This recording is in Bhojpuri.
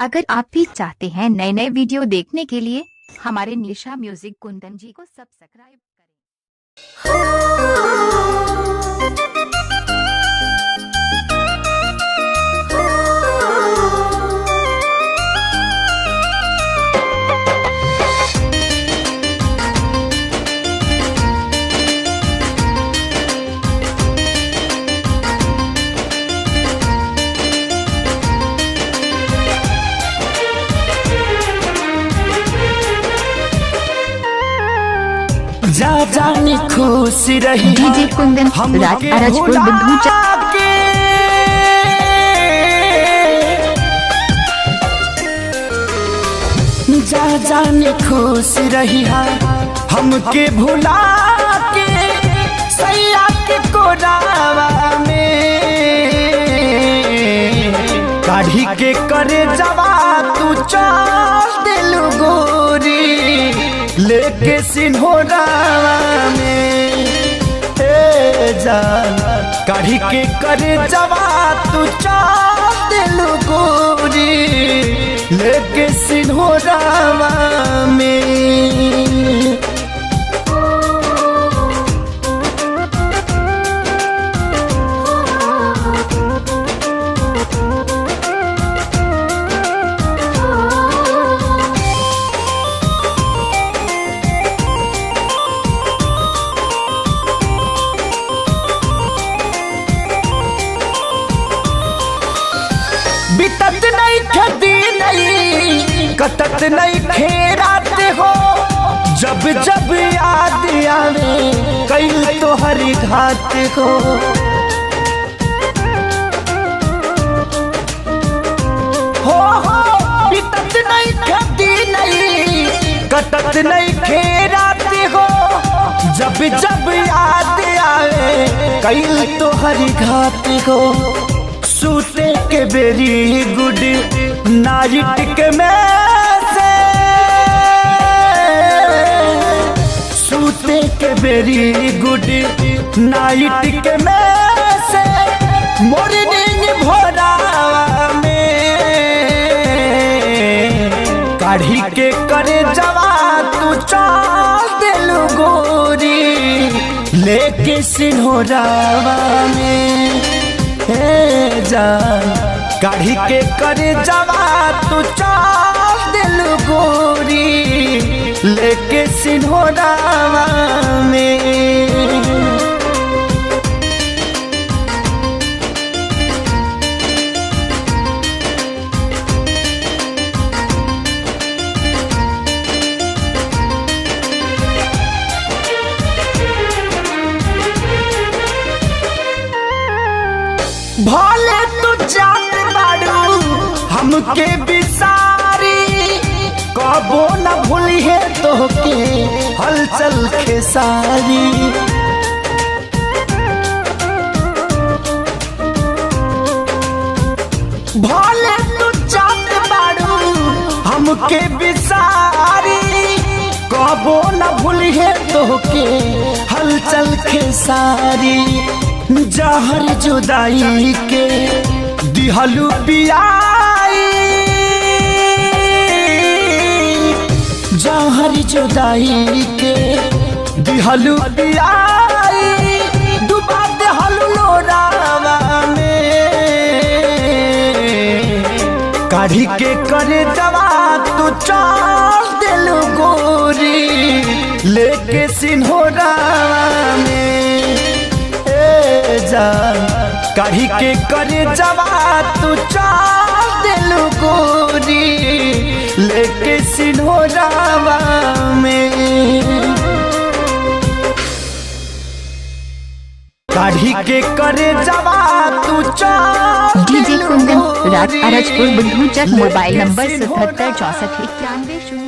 अगर आप भी चाहते हैं नए नए वीडियो देखने के लिए हमारे निशा म्यूजिक कुंदन जी को सब्सक्राइब जा जानी खुश रही डीजे कुंदन राज अरजपुर बंधु जा जानी खुश रही हमके भुला के सैया के कोरावा में काढ़ी के करे जवा तू चल दिलु गोरी लेके सिन्होरावा में जान काढ़ी के करे जवा तू चल दिलु गोरी लेके सिन्होरावा में बितत नहीं खदी नहीं कटत नहीं खेरात हो जब जब याद आवे कई तो हरी घात हो बितत नहीं खदी नहीं कटत नहीं खेरात हो जब जब याद आवे कई तो हरी घात हो सूते के वेरी गुड नाइट के में से सूते के वेरी गुड नाइट के में से मॉर्निंग भोरावा में काढ़ी के करे जवा तू चल दिलु गोरी लेके सिन्होरावा में जान काढ़ी के करे जवा तू चल दिलु गोरी लेके सिन्होरावा में भले तू जात बाड़ू हमके बिसारी कबो न भूली है तोहके हलचल खेसारी भले तू जात बाड़ू हमके बिसारी कबो न भूली है तोहके हलचल खेसारी जहर जुदाई के दिहलु पियाई जहर जुदाई के दिहलु पियाई डुबा देहलु लोरावा में काढ़ी के करे जवा तू चल दिलु गोरी लेके सिन्होरावा में जान काढ़ी के करे जवा तू चल दिलु गोरी लेके सिन्होरावा में काढ़ी के करे जवा तू चल डीजे कुंदन राज अरजपुर बंधु मोबाइल नंबर 77 64 91 0।